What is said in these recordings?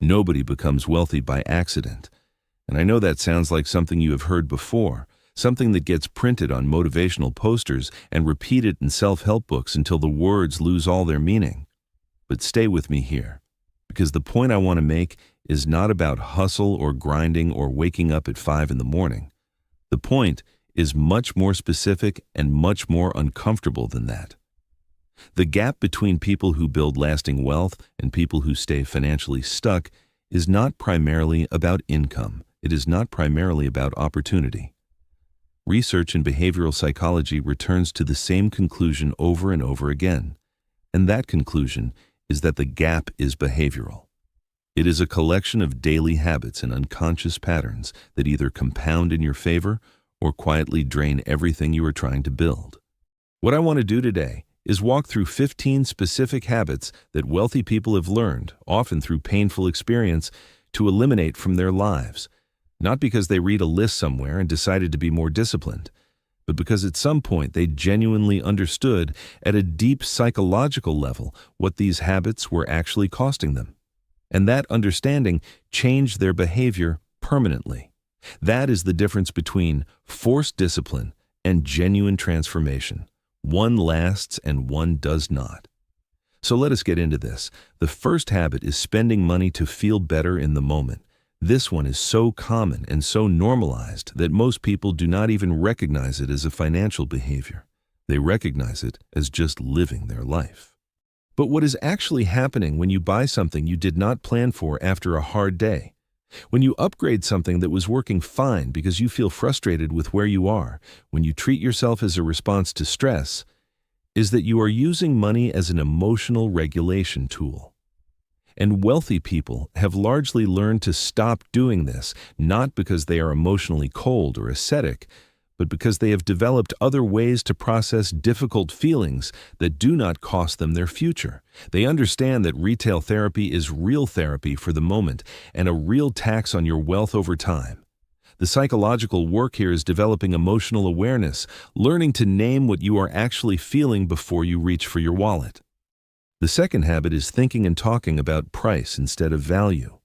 Nobody becomes wealthy by accident. And I know that sounds like something you have heard before, something that gets printed on motivational posters and repeated in self-help books until the words lose all their meaning. But stay with me here, because the point I want to make is not about hustle or grinding or waking up at 5 in the morning. The point is much more specific and much more uncomfortable than that. The gap between people who build lasting wealth and people who stay financially stuck is not primarily about income. It is not primarily about opportunity. Research in behavioral psychology returns to the same conclusion over and over again, and that conclusion is that the gap is behavioral. It is a collection of daily habits and unconscious patterns that either compound in your favor or quietly drain everything you are trying to build. What I want to do today is walk through 15 specific habits that wealthy people have learned, often through painful experience, to eliminate from their lives, not because they read a list somewhere and decided to be more disciplined, but because at some point they genuinely understood at a deep psychological level what these habits were actually costing them. And that understanding changed their behavior permanently. That is the difference between forced discipline and genuine transformation. One lasts and one does not. So let us get into this. The first habit is spending money to feel better in the moment. This one is so common and so normalized that most people do not even recognize it as a financial behavior. They recognize it as just living their life. But what is actually happening when you buy something you did not plan for after a hard day? When you upgrade something that was working fine because you feel frustrated with where you are, when you treat yourself as a response to stress, is that you are using money as an emotional regulation tool. And wealthy people have largely learned to stop doing this, not because they are emotionally cold or ascetic, but because they have developed other ways to process difficult feelings that do not cost them their future. They understand that retail therapy is real therapy for the moment and a real tax on your wealth over time. The psychological work here is developing emotional awareness, learning to name what you are actually feeling before you reach for your wallet. The second habit is thinking and talking about price instead of value.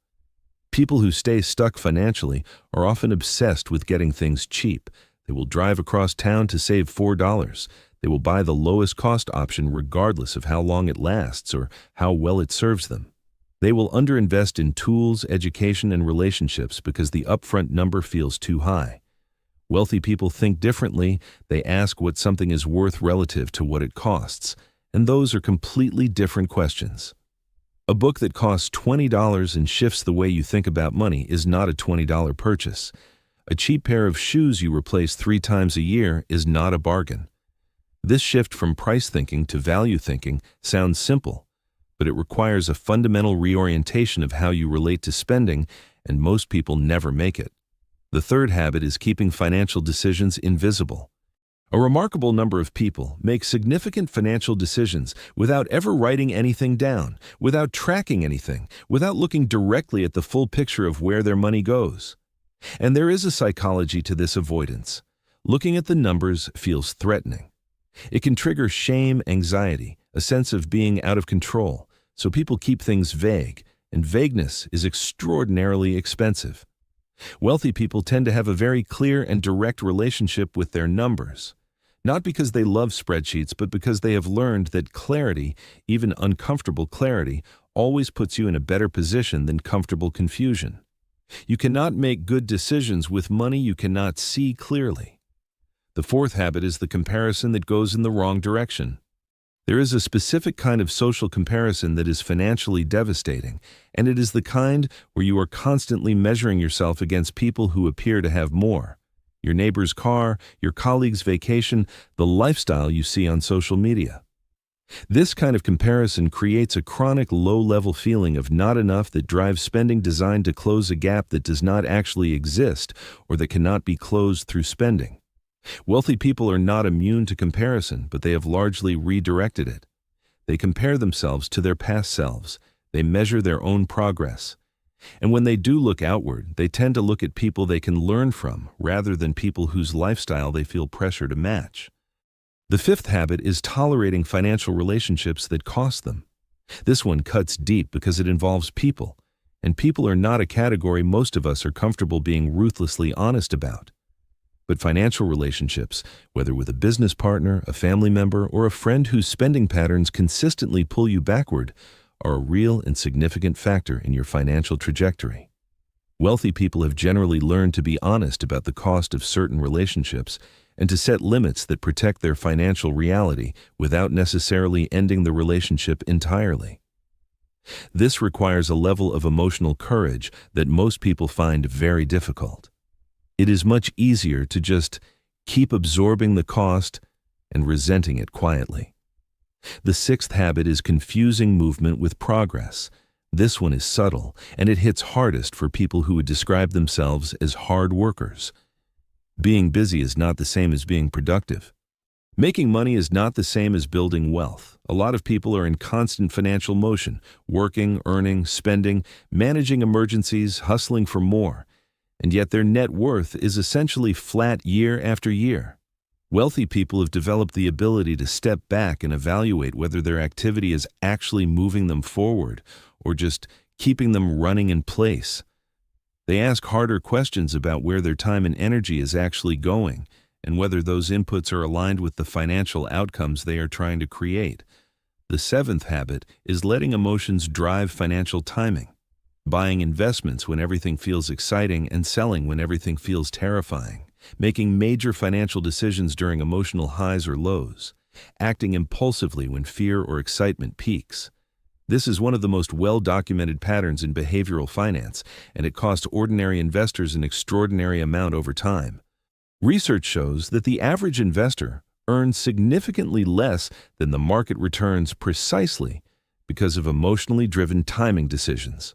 People who stay stuck financially are often obsessed with getting things cheap. They will drive across town to save $4. They will buy the lowest cost option regardless of how long it lasts or how well it serves them. They will underinvest in tools, education, and relationships because the upfront number feels too high. Wealthy people think differently. They ask what something is worth relative to what it costs, and those are completely different questions. A book that costs $20 and shifts the way you think about money is not a $20 purchase. A cheap pair of shoes you replace 3 times a year is not a bargain. This shift from price thinking to value thinking sounds simple, but it requires a fundamental reorientation of how you relate to spending, and most people never make it. The third habit is keeping financial decisions invisible. A remarkable number of people make significant financial decisions without ever writing anything down, without tracking anything, without looking directly at the full picture of where their money goes. And there is a psychology to this avoidance. Looking at the numbers feels threatening. It can trigger shame, anxiety, a sense of being out of control, so people keep things vague, and vagueness is extraordinarily expensive. Wealthy people tend to have a very clear and direct relationship with their numbers, not because they love spreadsheets, but because they have learned that clarity, even uncomfortable clarity, always puts you in a better position than comfortable confusion. You cannot make good decisions with money you cannot see clearly. The fourth habit is the comparison that goes in the wrong direction. There is a specific kind of social comparison that is financially devastating, and it is the kind where you are constantly measuring yourself against people who appear to have more. Your neighbor's car, your colleague's vacation, the lifestyle you see on social media. This kind of comparison creates a chronic low-level feeling of not enough that drives spending designed to close a gap that does not actually exist or that cannot be closed through spending. Wealthy people are not immune to comparison, but they have largely redirected it. They compare themselves to their past selves. They measure their own progress. And when they do look outward, they tend to look at people they can learn from rather than people whose lifestyle they feel pressure to match. The fifth habit is tolerating financial relationships that cost them. This one cuts deep because it involves people, and people are not a category most of us are comfortable being ruthlessly honest about. But financial relationships, whether with a business partner, a family member, or a friend whose spending patterns consistently pull you backward, are a real and significant factor in your financial trajectory. Wealthy people have generally learned to be honest about the cost of certain relationships and to set limits that protect their financial reality without necessarily ending the relationship entirely. This requires a level of emotional courage that most people find very difficult. It is much easier to just keep absorbing the cost and resenting it quietly. The sixth habit is confusing movement with progress. This one is subtle, and it hits hardest for people who would describe themselves as hard workers. Being busy is not the same as being productive. Making money is not the same as building wealth. A lot of people are in constant financial motion, working, earning, spending, managing emergencies, hustling for more. And yet their net worth is essentially flat year after year. Wealthy people have developed the ability to step back and evaluate whether their activity is actually moving them forward or just keeping them running in place. They ask harder questions about where their time and energy is actually going and whether those inputs are aligned with the financial outcomes they are trying to create. The seventh habit is letting emotions drive financial timing. Buying investments when everything feels exciting and selling when everything feels terrifying, making major financial decisions during emotional highs or lows, acting impulsively when fear or excitement peaks. This is one of the most well-documented patterns in behavioral finance, and it costs ordinary investors an extraordinary amount over time. Research shows that the average investor earns significantly less than the market returns precisely because of emotionally driven timing decisions.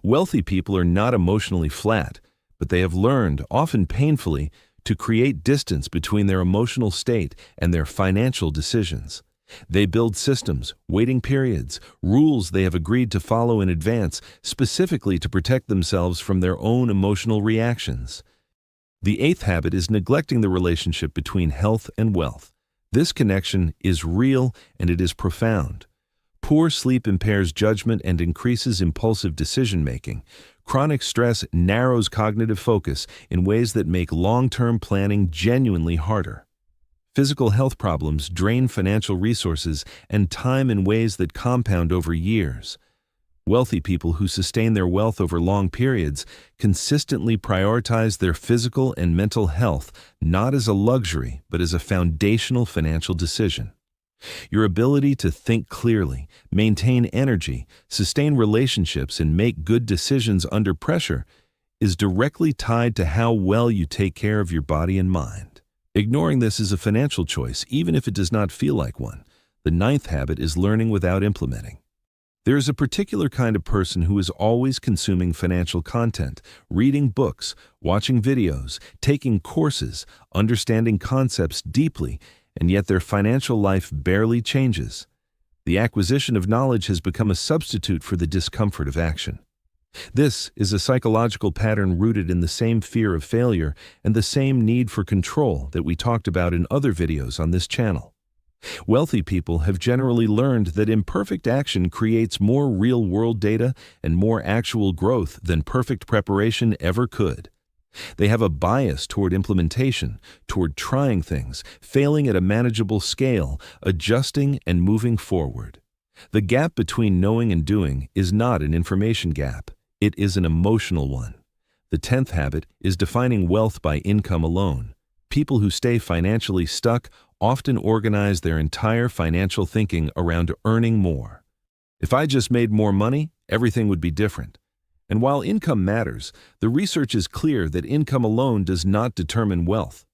Wealthy people are not emotionally flat, but they have learned, often painfully, to create distance between their emotional state and their financial decisions. They build systems, waiting periods, rules they have agreed to follow in advance, specifically to protect themselves from their own emotional reactions. The eighth habit is neglecting the relationship between health and wealth. This connection is real and it is profound. Poor sleep impairs judgment and increases impulsive decision-making. Chronic stress narrows cognitive focus in ways that make long-term planning genuinely harder. Physical health problems drain financial resources and time in ways that compound over years. Wealthy people who sustain their wealth over long periods consistently prioritize their physical and mental health not as a luxury but as a foundational financial decision. Your ability to think clearly, maintain energy, sustain relationships, and make good decisions under pressure is directly tied to how well you take care of your body and mind. Ignoring this is a financial choice, even if it does not feel like one. The ninth habit is learning without implementing. There is a particular kind of person who is always consuming financial content, reading books, watching videos, taking courses, understanding concepts deeply, and yet their financial life barely changes. The acquisition of knowledge has become a substitute for the discomfort of action. This is a psychological pattern rooted in the same fear of failure and the same need for control that we talked about in other videos on this channel. Wealthy people have generally learned that imperfect action creates more real-world data and more actual growth than perfect preparation ever could. They have a bias toward implementation, toward trying things, failing at a manageable scale, adjusting and moving forward. The gap between knowing and doing is not an information gap. It is an emotional one. The 10th habit is defining wealth by income alone. People who stay financially stuck often organize their entire financial thinking around earning more. If I just made more money, everything would be different. And while income matters, the research is clear that income alone does not determine wealth.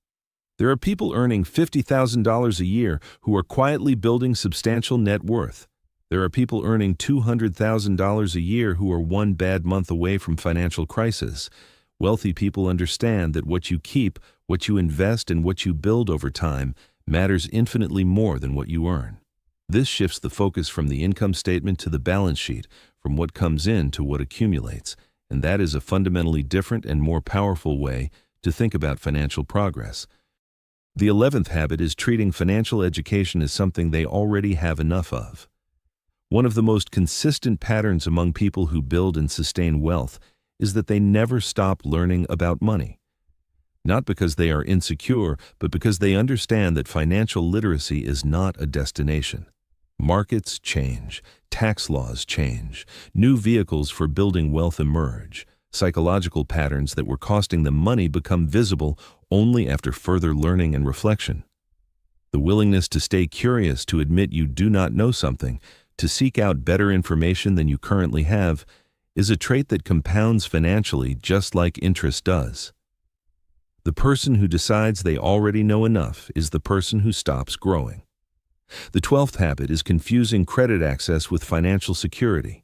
There are people earning $50,000 a year who are quietly building substantial net worth. There are people earning $200,000 a year who are one bad month away from financial crisis. Wealthy people understand that what you keep, what you invest, and what you build over time matters infinitely more than what you earn. This shifts the focus from the income statement to the balance sheet, from what comes in to what accumulates, and that is a fundamentally different and more powerful way to think about financial progress. The 11th habit is treating financial education as something they already have enough of. One of the most consistent patterns among people who build and sustain wealth is that they never stop learning about money. Not because they are insecure, but because they understand that financial literacy is not a destination. Markets change, tax laws change, new vehicles for building wealth emerge. Psychological patterns that were costing them money become visible only after further learning and reflection. The willingness to stay curious, to admit you do not know something, to seek out better information than you currently have, is a trait that compounds financially just like interest does. The person who decides they already know enough is the person who stops growing. The 12th habit is confusing credit access with financial security.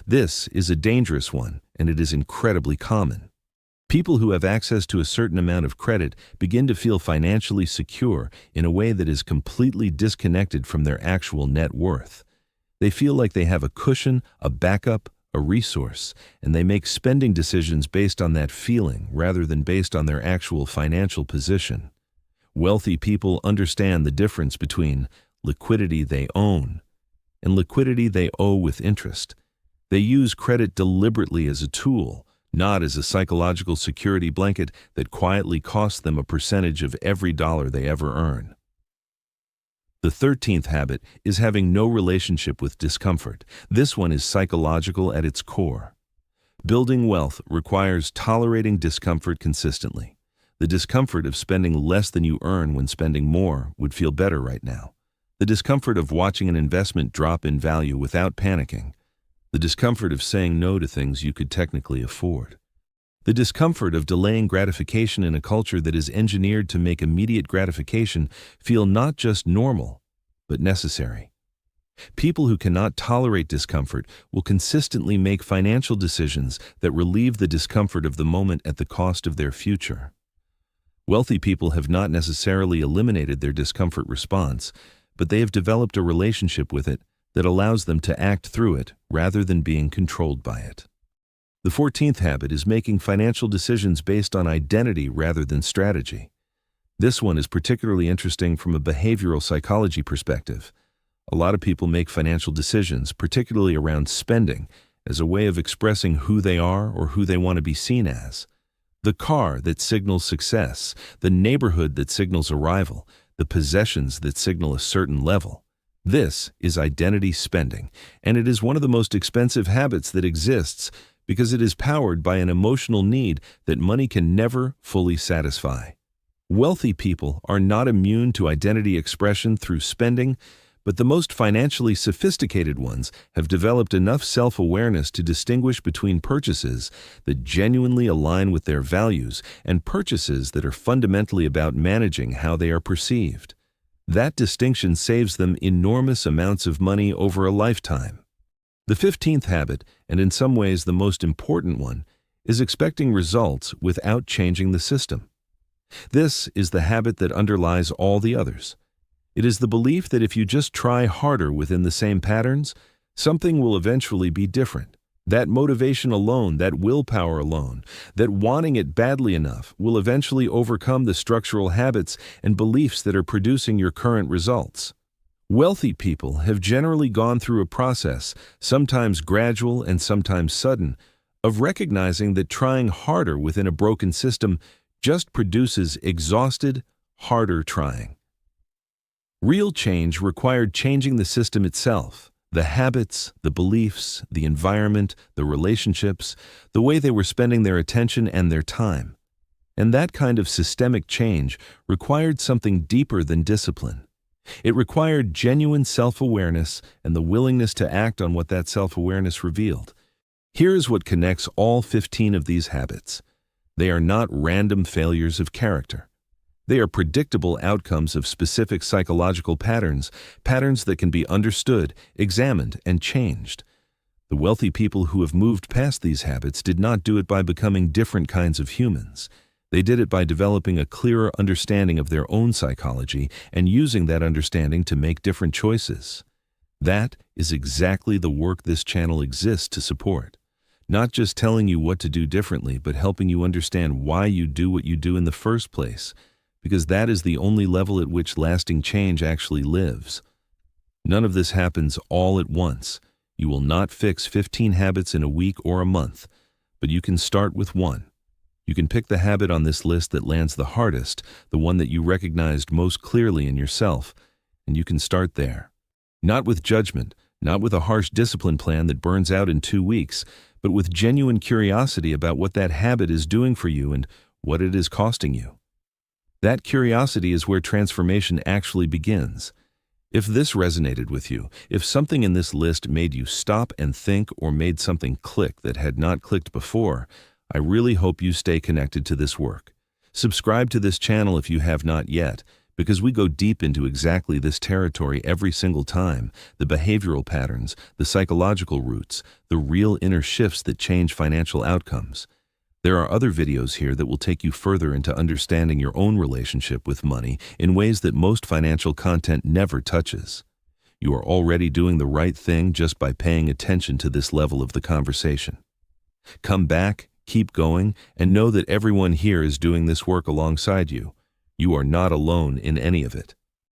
This is a dangerous one, and it is incredibly common. People who have access to a certain amount of credit begin to feel financially secure in a way that is completely disconnected from their actual net worth. They feel like they have a cushion, a backup, a resource, and they make spending decisions based on that feeling rather than based on their actual financial position. Wealthy people understand the difference between liquidity they own and liquidity they owe with interest. They use credit deliberately as a tool, not as a psychological security blanket that quietly costs them a percentage of every dollar they ever earn. The 13th habit is having no relationship with discomfort. This one is psychological at its core. Building wealth requires tolerating discomfort consistently. The discomfort of spending less than you earn when spending more would feel better right now. The discomfort of watching an investment drop in value without panicking. The discomfort of saying no to things you could technically afford. The discomfort of delaying gratification in a culture that is engineered to make immediate gratification feel not just normal, but necessary. People who cannot tolerate discomfort will consistently make financial decisions that relieve the discomfort of the moment at the cost of their future. Wealthy people have not necessarily eliminated their discomfort response, but they have developed a relationship with it that allows them to act through it rather than being controlled by it. The 14th habit is making financial decisions based on identity rather than strategy. This one is particularly interesting from a behavioral psychology perspective. A lot of people make financial decisions, particularly around spending, as a way of expressing who they are or who they want to be seen as. The car that signals success, the neighborhood that signals arrival, the possessions that signal a certain level. This is identity spending, and it is one of the most expensive habits that exists because it is powered by an emotional need that money can never fully satisfy. Wealthy people are not immune to identity expression through spending, but the most financially sophisticated ones have developed enough self-awareness to distinguish between purchases that genuinely align with their values and purchases that are fundamentally about managing how they are perceived. That distinction saves them enormous amounts of money over a lifetime. The 15th habit, and in some ways the most important one, is expecting results without changing the system. This is the habit that underlies all the others. It is the belief that if you just try harder within the same patterns, something will eventually be different. That motivation alone, that willpower alone, that wanting it badly enough will eventually overcome the structural habits and beliefs that are producing your current results. Wealthy people have generally gone through a process, sometimes gradual and sometimes sudden, of recognizing that trying harder within a broken system just produces exhausted, harder trying. Real change required changing the system itself. The habits, the beliefs, the environment, the relationships, the way they were spending their attention and their time. And that kind of systemic change required something deeper than discipline. It required genuine self-awareness and the willingness to act on what that self-awareness revealed. Here is what connects all 15 of these habits. They are not random failures of character. They are predictable outcomes of specific psychological patterns, patterns that can be understood, examined, and changed. The wealthy people who have moved past these habits did not do it by becoming different kinds of humans. They did it by developing a clearer understanding of their own psychology and using that understanding to make different choices. That is exactly the work this channel exists to support. Not just telling you what to do differently, but helping you understand why you do what you do in the first place, because that is the only level at which lasting change actually lives. None of this happens all at once. You will not fix 15 habits in a week or a month, but you can start with one. You can pick the habit on this list that lands the hardest, the one that you recognized most clearly in yourself, and you can start there. Not with judgment, not with a harsh discipline plan that burns out in 2 weeks, but with genuine curiosity about what that habit is doing for you and what it is costing you. That curiosity is where transformation actually begins. If this resonated with you, if something in this list made you stop and think or made something click that had not clicked before, I really hope you stay connected to this work. Subscribe to this channel if you have not yet, because we go deep into exactly this territory every single time: the behavioral patterns, the psychological roots, the real inner shifts that change financial outcomes. There are other videos here that will take you further into understanding your own relationship with money in ways that most financial content never touches. You are already doing the right thing just by paying attention to this level of the conversation. Come back, keep going, and know that everyone here is doing this work alongside you. You are not alone in any of it.